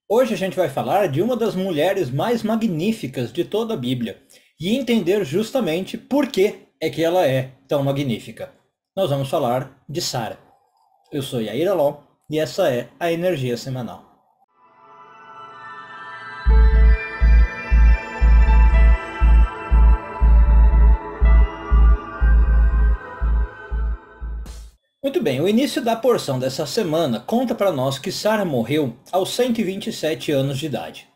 Hoje a gente vai falar de uma das mulheres mais magníficas de toda a Bíblia e entender justamente por que é que ela é tão magnífica. Nós vamos falar de Sara. Eu sou Yair Alon e essa é a Energia Semanal. Muito bem, o início da porção dessa semana conta para nós que Sara morreu aos 127 anos de idade.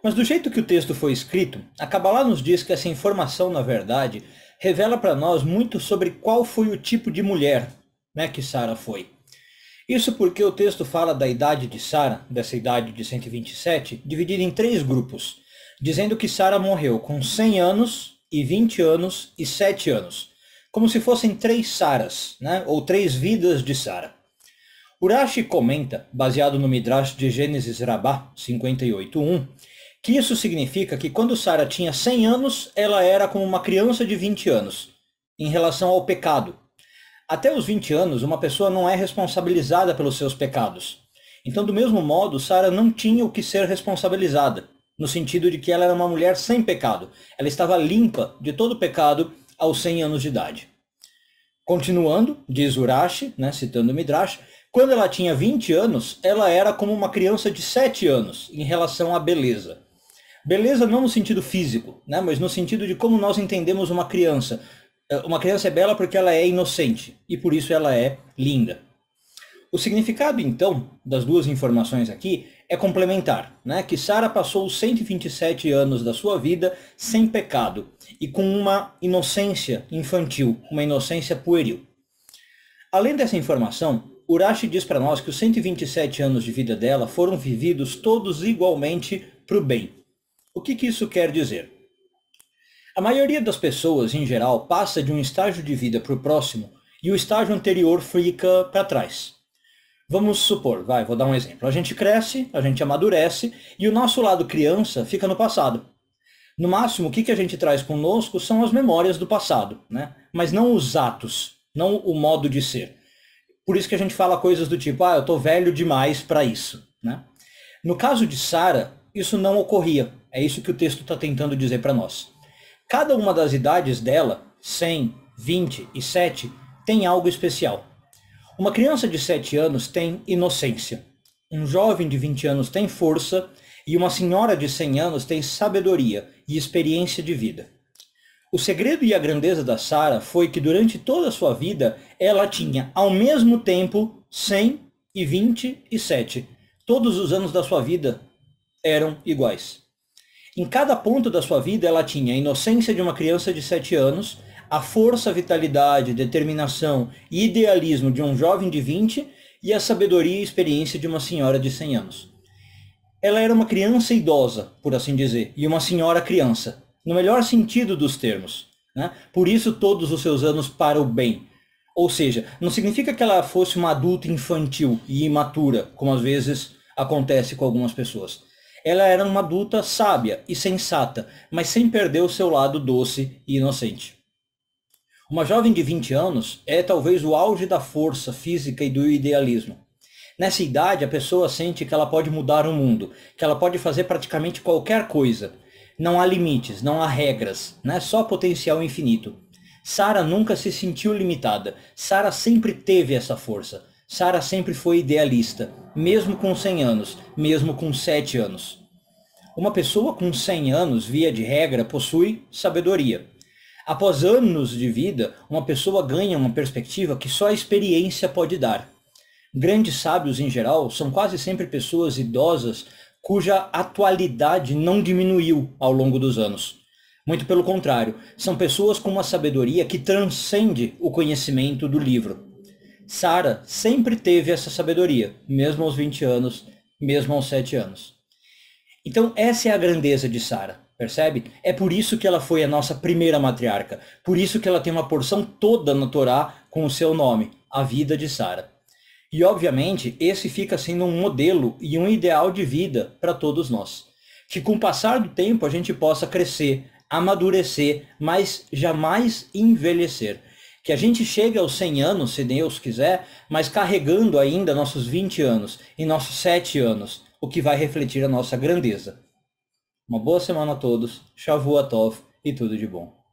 Mas do jeito que o texto foi escrito, a Kabbalah nos diz que essa informação, na verdade, revela para nós muito sobre qual foi o tipo de mulher, que Sara foi. Isso porque o texto fala da idade de Sara, dessa idade de 127, dividida em três grupos, dizendo que Sara morreu com 100 anos, e 20 anos e 7 anos, como se fossem três Saras, ou três vidas de Sara. Urashi comenta, baseado no Midrash de Gênesis Rabbah 58:1, que isso significa que quando Sara tinha 100 anos, ela era como uma criança de 20 anos, em relação ao pecado. Até os 20 anos, uma pessoa não é responsabilizada pelos seus pecados. Então, do mesmo modo, Sara não tinha o que ser responsabilizada, no sentido de que ela era uma mulher sem pecado. Ela estava limpa de todo pecado aos 100 anos de idade. Continuando, diz Urashi, citando o Midrash, quando ela tinha 20 anos, ela era como uma criança de 7 anos, em relação à beleza. Beleza não no sentido físico, mas no sentido de como nós entendemos uma criança. Uma criança é bela porque ela é inocente, e por isso ela é linda. O significado, então, das duas informações aqui é complementar, que Sara passou os 127 anos da sua vida sem pecado e com uma inocência infantil, uma inocência pueril. Além dessa informação, Urashi diz para nós que os 127 anos de vida dela foram vividos todos igualmente para o bem. O que isso quer dizer? A maioria das pessoas, em geral, passa de um estágio de vida para o próximo e o estágio anterior fica para trás. Vamos supor, vou dar um exemplo. A gente cresce, a gente amadurece e o nosso lado criança fica no passado. No máximo, o que a gente traz conosco são as memórias do passado, mas não os atos, não o modo de ser. Por isso que a gente fala coisas do tipo, eu estou velho demais para isso. No caso de Sara, isso não ocorria. É isso que o texto está tentando dizer para nós. Cada uma das idades dela, 100, 20 e 7, tem algo especial. Uma criança de 7 anos tem inocência. Um jovem de 20 anos tem força e uma senhora de 100 anos tem sabedoria e experiência de vida. O segredo e a grandeza da Sara foi que durante toda a sua vida ela tinha ao mesmo tempo 100 e 20 e 7. Todos os anos da sua vida eram iguais. Em cada ponto da sua vida ela tinha a inocência de uma criança de 7 anos, a força, vitalidade, determinação e idealismo de um jovem de 20 e a sabedoria e experiência de uma senhora de 100 anos. Ela era uma criança idosa, por assim dizer, e uma senhora criança, no melhor sentido dos termos. Por isso todos os seus anos para o bem. Ou seja, não significa que ela fosse uma adulta infantil e imatura, como às vezes acontece com algumas pessoas. Ela era uma adulta sábia e sensata, mas sem perder o seu lado doce e inocente. Uma jovem de 20 anos é talvez o auge da força física e do idealismo. Nessa idade, a pessoa sente que ela pode mudar o mundo, que ela pode fazer praticamente qualquer coisa. Não há limites, não há regras, só potencial infinito. Sara nunca se sentiu limitada. Sara sempre teve essa força. Sara sempre foi idealista, mesmo com 100 anos, mesmo com 7 anos. Uma pessoa com 100 anos, via de regra, possui sabedoria. Após anos de vida, uma pessoa ganha uma perspectiva que só a experiência pode dar. Grandes sábios, em geral, são quase sempre pessoas idosas cuja atualidade não diminuiu ao longo dos anos. Muito pelo contrário, são pessoas com uma sabedoria que transcende o conhecimento do livro. Sara sempre teve essa sabedoria, mesmo aos 20 anos, mesmo aos 7 anos. Então essa é a grandeza de Sara, percebe? É por isso que ela foi a nossa primeira matriarca, por isso que ela tem uma porção toda na Torá com o seu nome, a vida de Sara. E obviamente esse fica sendo um modelo e um ideal de vida para todos nós. Que com o passar do tempo a gente possa crescer, amadurecer, mas jamais envelhecer. Que a gente chegue aos 100 anos, se Deus quiser, mas carregando ainda nossos 20 anos e nossos 7 anos, o que vai refletir a nossa grandeza. Uma boa semana a todos, Shavua Tov e tudo de bom.